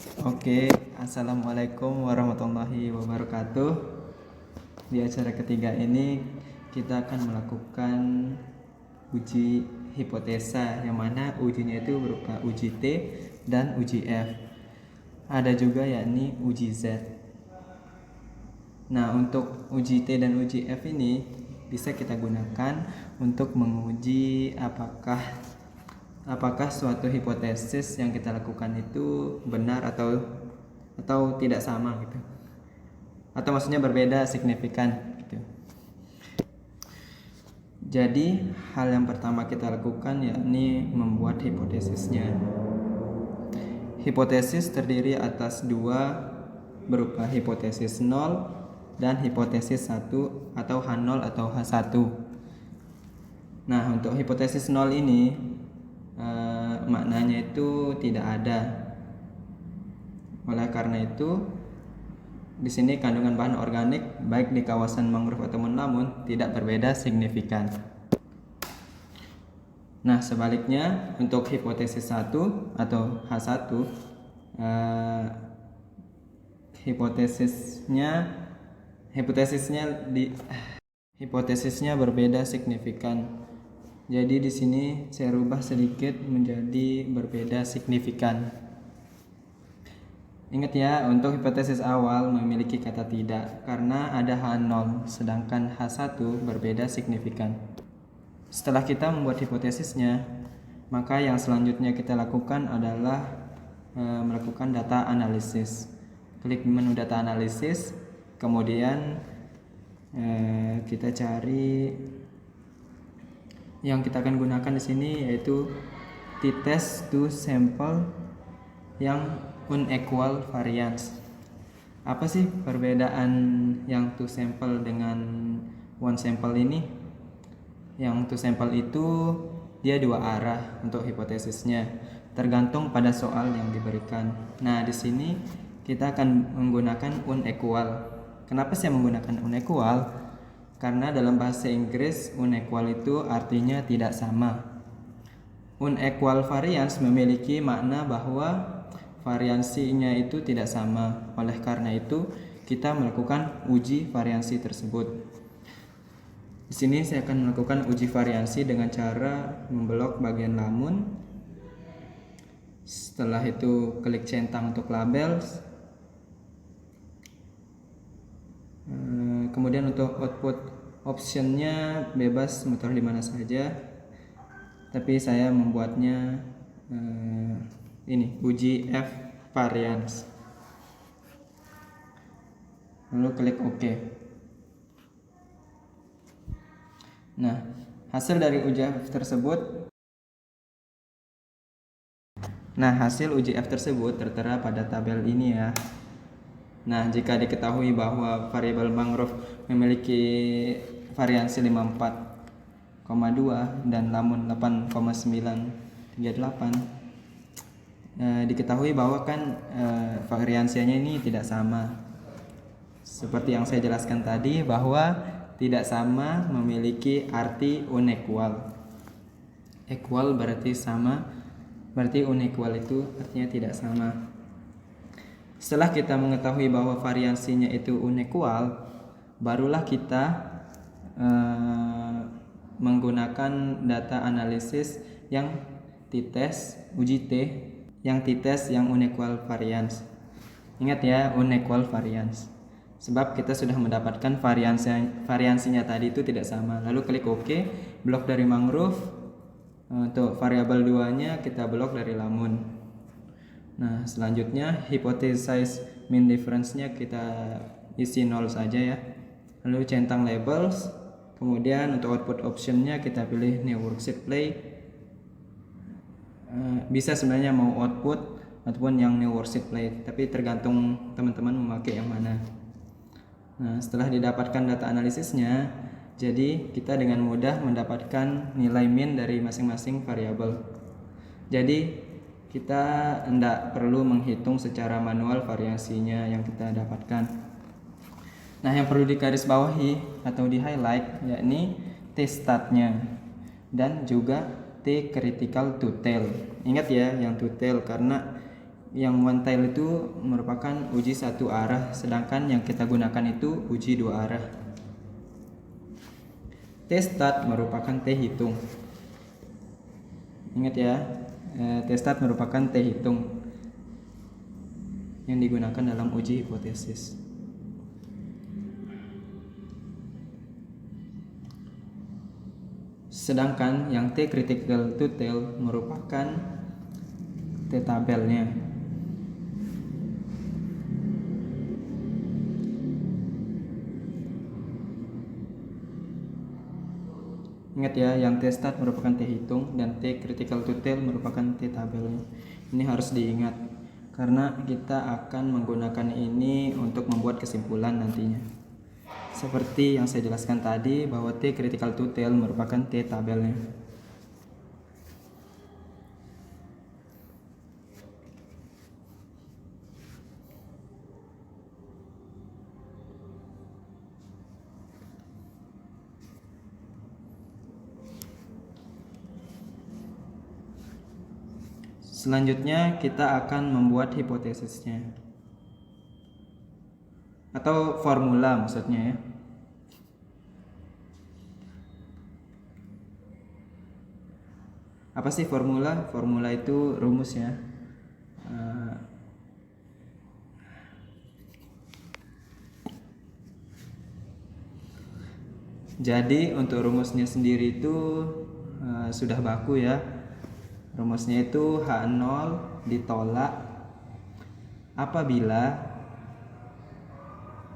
Oke, assalamualaikum warahmatullahi wabarakatuh. Di acara ketiga ini kita akan melakukan uji hipotesa, yang mana ujinya itu berupa uji T dan uji F. Ada juga yakni uji Z. Nah, untuk uji T dan uji F ini bisa kita gunakan untuk menguji apakah suatu hipotesis yang kita lakukan itu benar atau tidak sama gitu. Atau maksudnya berbeda signifikan gitu. Jadi, hal yang pertama kita lakukan yakni membuat hipotesisnya. Hipotesis terdiri atas dua, berupa hipotesis 0 dan hipotesis 1 atau H0 atau H1. Nah, untuk hipotesis 0 ini maknanya itu tidak ada. Oleh karena itu, di sini kandungan bahan organik baik di kawasan mangrove ataupun lamun tidak berbeda signifikan. Nah, sebaliknya untuk hipotesis 1 atau H1, hipotesis berbeda signifikan. Jadi di sini saya rubah sedikit menjadi berbeda signifikan. Ingat ya, untuk hipotesis awal memiliki kata tidak karena ada H0, sedangkan H1 berbeda signifikan. Setelah kita membuat hipotesisnya, maka yang selanjutnya kita lakukan adalah melakukan data analisis. Klik menu data analisis, kemudian kita cari yang kita akan gunakan di sini yaitu t-test to sample yang unequal variance. Apa sih perbedaan yang two sample dengan one sample ini? Yang two sample itu dia dua arah untuk hipotesisnya, tergantung pada soal yang diberikan. Nah, di sini kita akan menggunakan unequal. Kenapa saya menggunakan unequal? Karena dalam bahasa Inggris unequal itu artinya tidak sama. Unequal variance memiliki makna bahwa variansinya itu tidak sama. Oleh karena itu, kita melakukan uji variansi tersebut. Di sini saya akan melakukan uji variansi dengan cara memblok bagian lamun. Setelah itu klik centang untuk label. Kemudian untuk output optionnya bebas muter di mana saja. Tapi saya membuatnya ini uji F variance. Lalu klik OK. Nah, hasil dari uji F tersebut tertera pada tabel ini ya. Nah, jika diketahui bahwa variabel mangrove memiliki variansi 54,2 dan lamun 8,938, diketahui bahwa kan variansinya ini tidak sama. Seperti yang saya jelaskan tadi, bahwa tidak sama memiliki arti unequal. Equal berarti sama, berarti unequal itu artinya tidak sama. Setelah kita mengetahui bahwa variansinya itu unequal, barulah kita menggunakan data analisis yang t-test, uji T, yang t-test yang unequal variance. Ingat ya, unequal variance. Sebab kita sudah mendapatkan variansinya tadi itu tidak sama. Lalu klik OK, blok dari mangrove. Untuk variabel 2-nya kita blok dari lamun. Nah, selanjutnya hypothesize mean difference-nya kita isi 0 saja ya. Lalu centang labels. Kemudian untuk output option-nya kita pilih new worksheet play. Bisa sebenarnya mau output ataupun yang new worksheet play, tapi tergantung teman-teman memakai yang mana. Nah, setelah didapatkan data analisisnya, jadi kita dengan mudah mendapatkan nilai mean dari masing-masing variabel. Jadi kita tidak perlu menghitung secara manual variasinya yang kita dapatkan. Nah, yang perlu digarisbawahi atau di highlight yakni T statnya dan juga T critical to tail. Ingat ya yang to tail, karena Yang one tail itu merupakan uji satu arah, sedangkan yang kita gunakan itu uji dua arah. T-stat merupakan T hitung. Ingat ya, T-stat merupakan T hitung yang digunakan dalam uji hipotesis. Sedangkan yang T critical to tail merupakan T tabelnya. Ingat ya, yang T-stat merupakan T hitung dan T critical to tail merupakan T tabelnya. Ini harus diingat karena kita akan menggunakan ini untuk membuat kesimpulan nantinya. Seperti yang saya jelaskan tadi bahwa T critical to tail merupakan T tabelnya. Selanjutnya kita akan membuat hipotesisnya atau formula maksudnya ya. Apa sih formula? Formula itu rumus ya. Jadi untuk rumusnya sendiri itu sudah baku ya. Rumusnya itu H0 ditolak apabila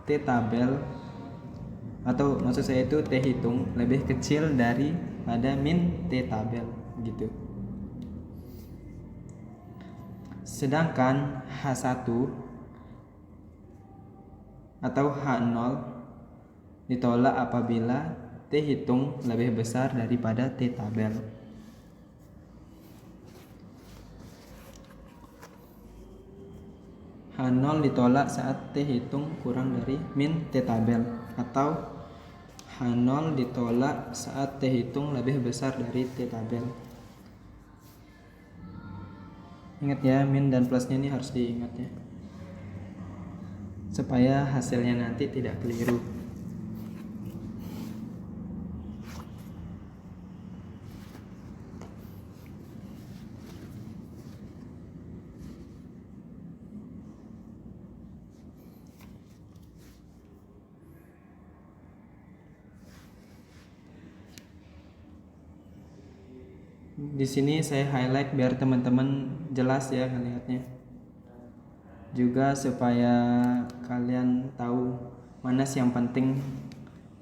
T tabel atau maksud saya itu T hitung lebih kecil daripada min T tabel gitu. Sedangkan H1 atau H0 ditolak apabila T hitung lebih besar daripada T tabel. H0 ditolak saat T hitung kurang dari min T tabel, atau H0 ditolak saat T hitung lebih besar dari T tabel. Ingat ya, min dan plusnya ini harus diingat ya, supaya hasilnya nanti tidak keliru. Di sini saya highlight biar teman-teman jelas ya ngelihatnya. Juga supaya kalian tahu mana sih yang penting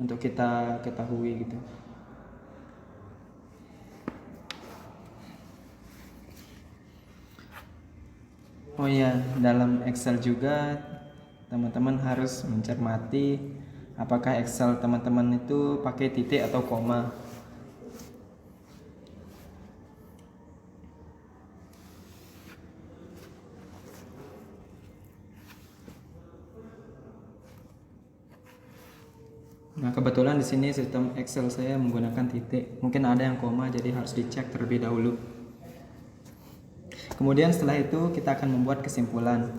untuk kita ketahui gitu. Oh iya, dalam Excel juga teman-teman harus mencermati apakah Excel teman-teman itu pakai titik atau koma. Nah, kebetulan di sini sistem Excel saya menggunakan titik. Mungkin ada yang koma, jadi harus dicek terlebih dahulu. Kemudian setelah itu kita akan membuat kesimpulan.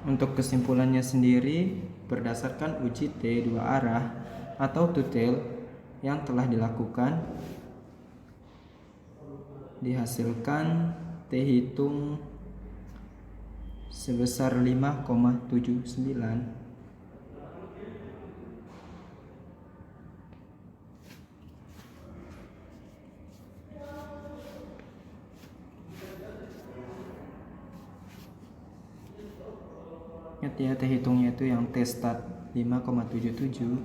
Untuk kesimpulannya sendiri berdasarkan uji T dua arah atau two tail yang telah dilakukan, dihasilkan T hitung sebesar 5,79 ya, T hitungnya itu yang T stat 5,77.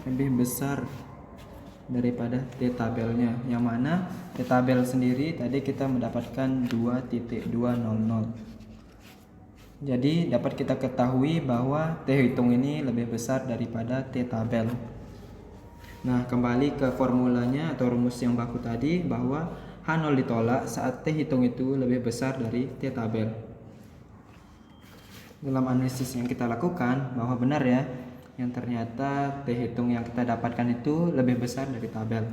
Lebih besar daripada T tabelnya, yang mana T tabel sendiri tadi kita mendapatkan 2.200. Jadi dapat kita ketahui bahwa T hitung ini lebih besar daripada T tabel. Nah, kembali ke formulanya atau rumus yang baku tadi, bahwa H0 ditolak saat T hitung itu lebih besar dari T tabel. Dalam analisis yang kita lakukan, bahwa benar ya, yang ternyata T hitung yang kita dapatkan itu lebih besar dari tabel.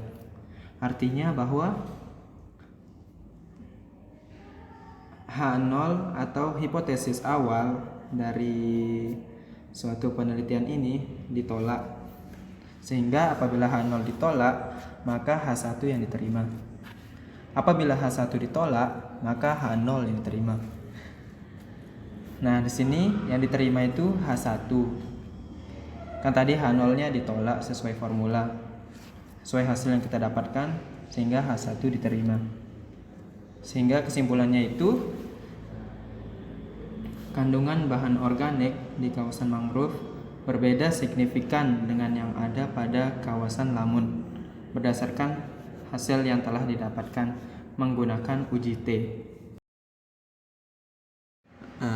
Artinya bahwa H0 atau hipotesis awal dari suatu penelitian ini ditolak, sehingga apabila H0 ditolak, maka H1 yang diterima. Apabila H1 ditolak, maka H0 yang diterima. Nah, di sini yang diterima itu H1. Kan tadi H0-nya ditolak sesuai formula, sesuai hasil yang kita dapatkan, sehingga H1 diterima. Sehingga kesimpulannya itu, kandungan bahan organik di kawasan mangrove berbeda signifikan dengan yang ada pada kawasan lamun berdasarkan hasil yang telah didapatkan menggunakan uji T.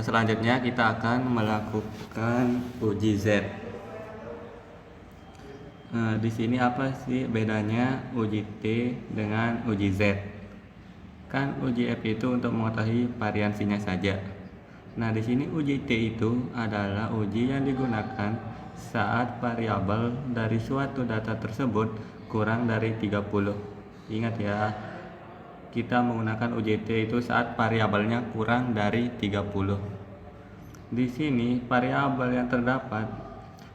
Selanjutnya kita akan melakukan uji Z. Di sini apa sih bedanya uji T dengan uji Z? Kan uji F itu untuk mengetahui variansinya saja. Nah, di sini uji T itu adalah uji yang digunakan saat variabel dari suatu data tersebut kurang dari 30. Ingat ya, kita menggunakan uji T itu saat variabelnya kurang dari 30. Di sini variabel yang terdapat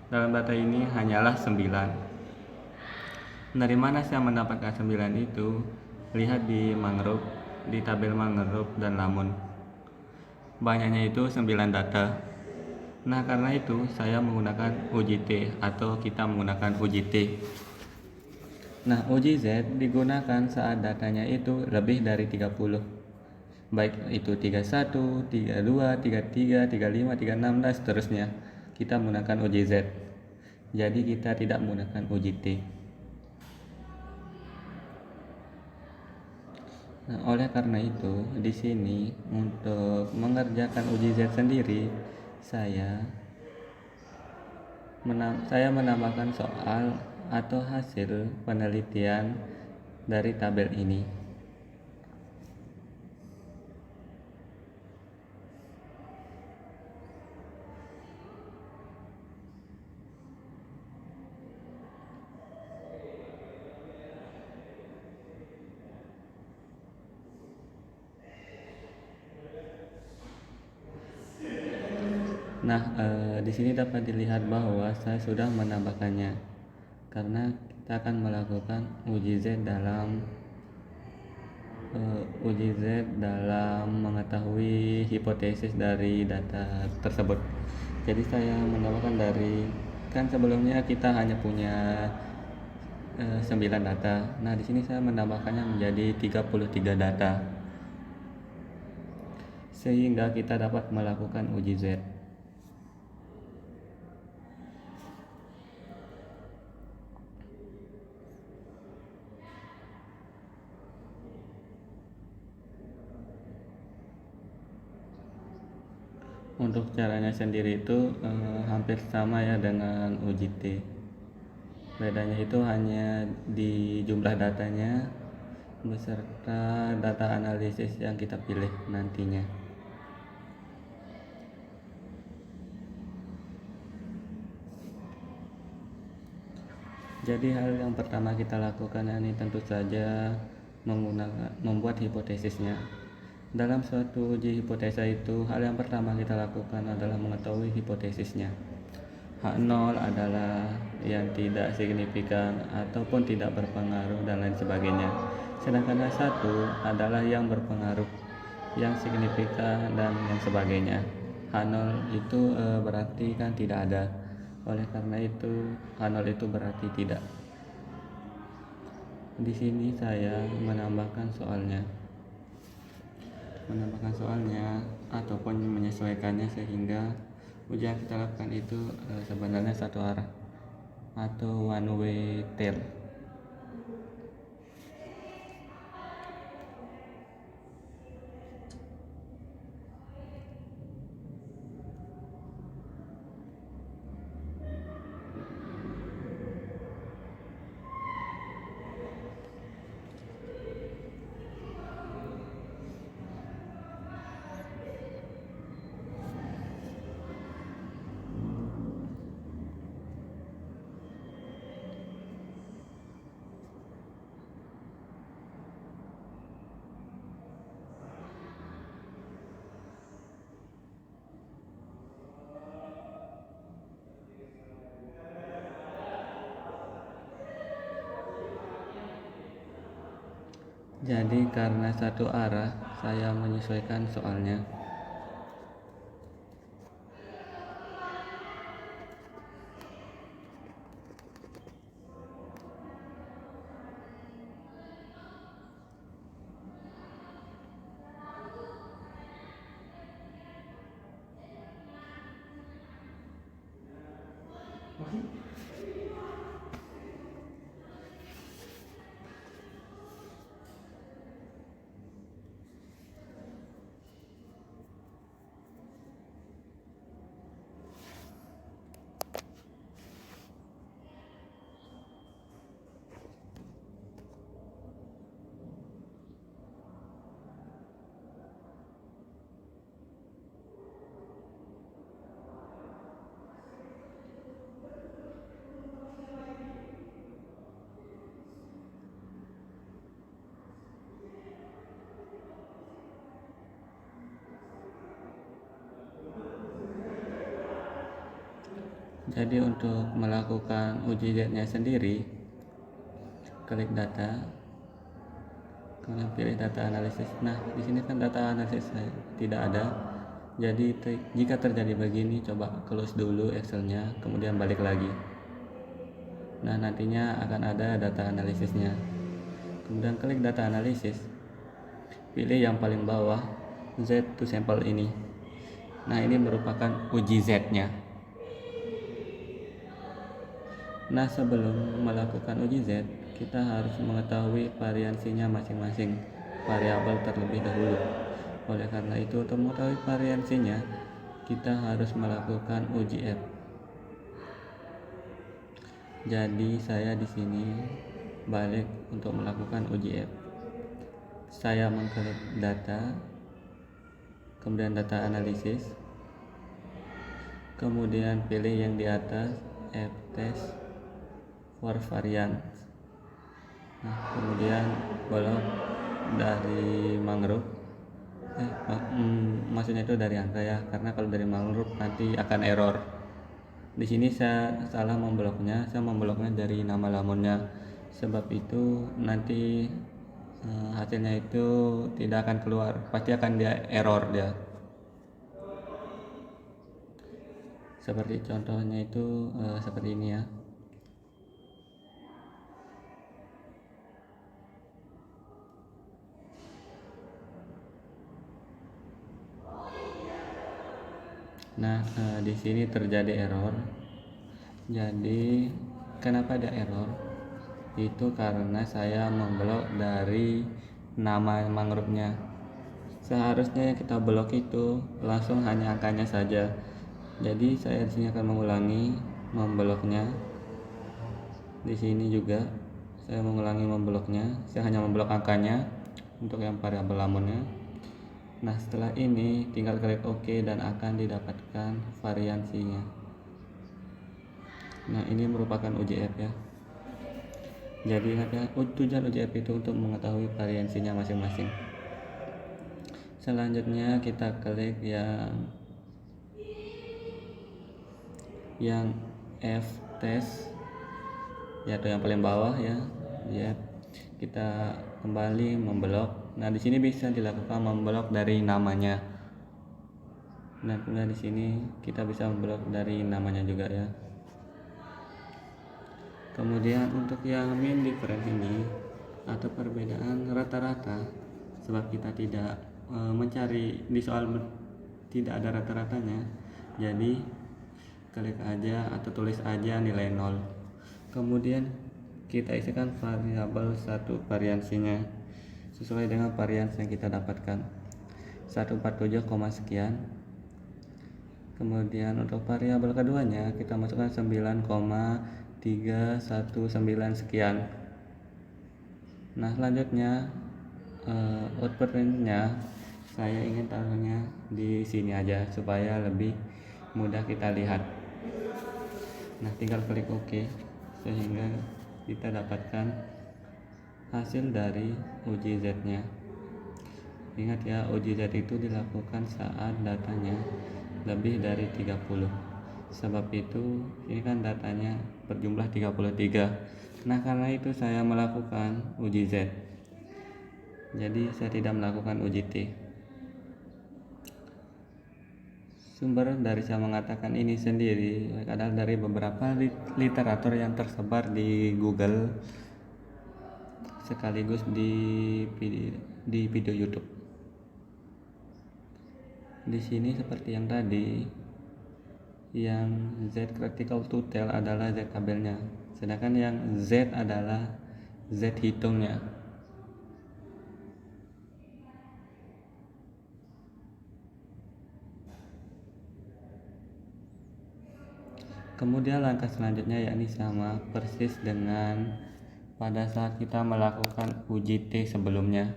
dalam data ini hanyalah 9. Dari mana saya mendapatkan 9 itu? Lihat di mangrove, di tabel mangrove dan lamun. Banyaknya itu 9 data. Nah, karena itu saya menggunakan uji T atau kita menggunakan uji T. Nah, uji Z digunakan saat datanya itu lebih dari 30. Baik itu 31, 32, 33, 35, 36 dan seterusnya. Kita menggunakan uji Z. Jadi kita tidak menggunakan uji T. Nah, oleh karena itu, di sini untuk mengerjakan uji Z sendiri, saya menambahkan soal atau hasil penelitian dari tabel ini. Nah, di sini dapat dilihat bahwa saya sudah menambahkannya karena kita akan melakukan uji Z dalam mengetahui hipotesis dari data tersebut. Jadi saya menambahkan dari, kan sebelumnya kita hanya punya 9 data. Nah, di sini saya menambahkannya menjadi 33 data. Sehingga kita dapat melakukan uji Z. Untuk caranya sendiri itu hampir sama ya dengan uji T. Bedanya itu hanya di jumlah datanya beserta data analisis yang kita pilih nantinya. Jadi hal yang pertama kita lakukan ini tentu saja membuat hipotesisnya. Dalam suatu uji hipotesa itu, hal yang pertama kita lakukan adalah mengetahui hipotesisnya. H0 adalah yang tidak signifikan ataupun tidak berpengaruh dan lain sebagainya. Sedangkan H1 adalah yang berpengaruh, yang signifikan dan yang sebagainya. H0 itu berarti kan tidak ada. Oleh karena itu, H0 itu berarti tidak. Di sini saya menambahkan soalnya ataupun menyesuaikannya sehingga uji yang kita lakukan itu sebenarnya satu arah atau one way tail. Jadi karena satu arah, saya menyesuaikan soalnya. Jadi untuk melakukan uji Z-nya sendiri, klik data, kemudian pilih data analisis. Nah, di sini kan data analisis tidak ada. Jadi jika terjadi begini, coba close dulu Excel-nya, kemudian balik lagi. Nah, nantinya akan ada data analisisnya. Kemudian klik data analisis, pilih yang paling bawah Z to sample ini. Nah, ini merupakan uji Z-nya. Nah, sebelum melakukan uji Z, kita harus mengetahui variansinya masing-masing variabel terlebih dahulu. Oleh karena itu, untuk mengetahui variansinya, kita harus melakukan uji F. Jadi, saya di sini balik untuk melakukan uji F. Saya mengklik data, kemudian data analisis, kemudian pilih yang di atas F test for variance. Nah, kemudian blok dari mangrove, maksudnya itu dari angka ya, karena kalau dari mangrove nanti akan error. Di sini saya salah membloknya, saya membloknya dari nama lamunnya. Sebab itu nanti hasilnya itu tidak akan keluar, pasti akan dia error dia. Seperti contohnya itu seperti ini ya. Nah, di sini terjadi error. Jadi, kenapa ada error? Itu karena saya memblok dari nama mangrove-nya. Seharusnya yang kita blok itu langsung hanya angkanya saja. Jadi, saya di sini akan mengulangi membloknya. Di sini juga saya mengulangi membloknya. Saya hanya memblok angkanya untuk yang variabel lamunnya. Nah, setelah ini tinggal klik OK dan akan didapatkan variansinya. Nah, ini merupakan uji F ya. Jadi ingat ya, tujuan uji F itu untuk mengetahui variansinya masing-masing. Selanjutnya kita klik yang F test, yaitu yang paling bawah ya. Kita kembali memblok. Nah, di sini bisa dilakukan memblok dari namanya. Nah, kemudian di sini kita bisa memblok dari namanya juga ya. Kemudian untuk yang mean difference ini atau perbedaan rata-rata, sebab kita tidak mencari di soal tidak ada rata-ratanya, jadi klik aja atau tulis aja nilai 0. Kemudian kita isikan variabel satu variansinya sesuai dengan varians yang kita dapatkan 147, sekian. Kemudian untuk variabel keduanya kita masukkan 9,319 sekian. Nah, selanjutnya output range-nya saya ingin taruhnya di sini aja supaya lebih mudah kita lihat. Nah, tinggal klik OK sehingga kita dapatkan hasil dari uji Z-nya. Ingat ya, uji Z itu dilakukan saat datanya lebih dari 30. Sebab itu ini kan datanya berjumlah 33. Nah, karena itu saya melakukan uji Z. Jadi saya tidak melakukan UJT. Sumber dari saya mengatakan ini sendiri adalah dari beberapa literatur yang tersebar di Google sekaligus di video YouTube. Di sini seperti yang tadi, yang Z critical to tell adalah Z tabelnya, sedangkan yang Z adalah Z hitungnya. Kemudian langkah selanjutnya yakni sama persis dengan pada saat kita melakukan uji T sebelumnya.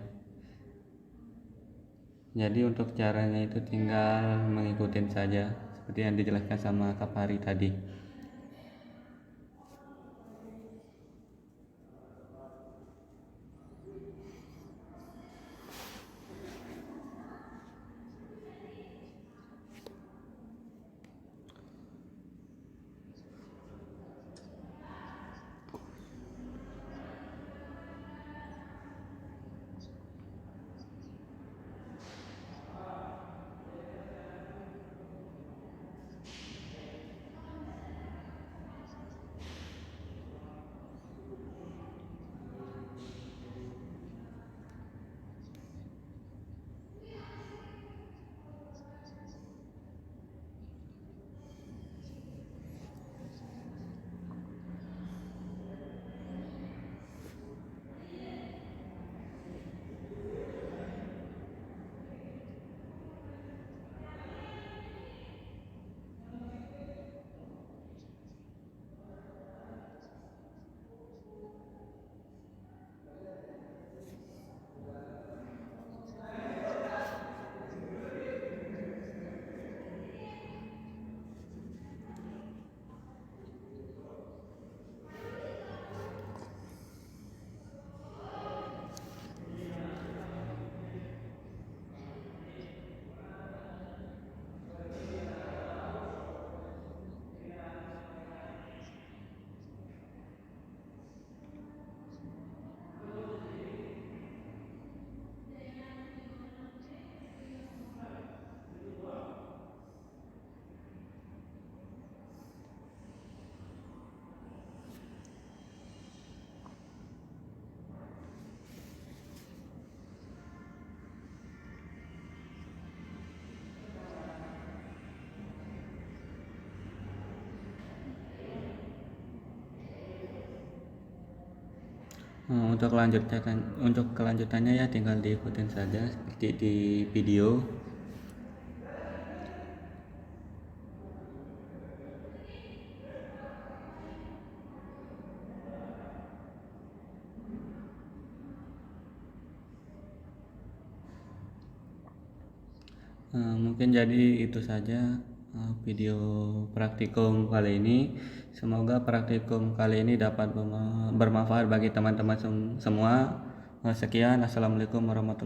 Jadi untuk caranya itu tinggal mengikuti saja seperti yang dijelaskan sama Kak Fahri tadi. Untuk kelanjutannya ya tinggal diikutin saja seperti di video. Mungkin jadi itu saja video praktikum kali ini. Semoga praktikum kali ini dapat bermanfaat bagi teman-teman semua. Sekian, assalamualaikum warahmatullahi wabarakatuh.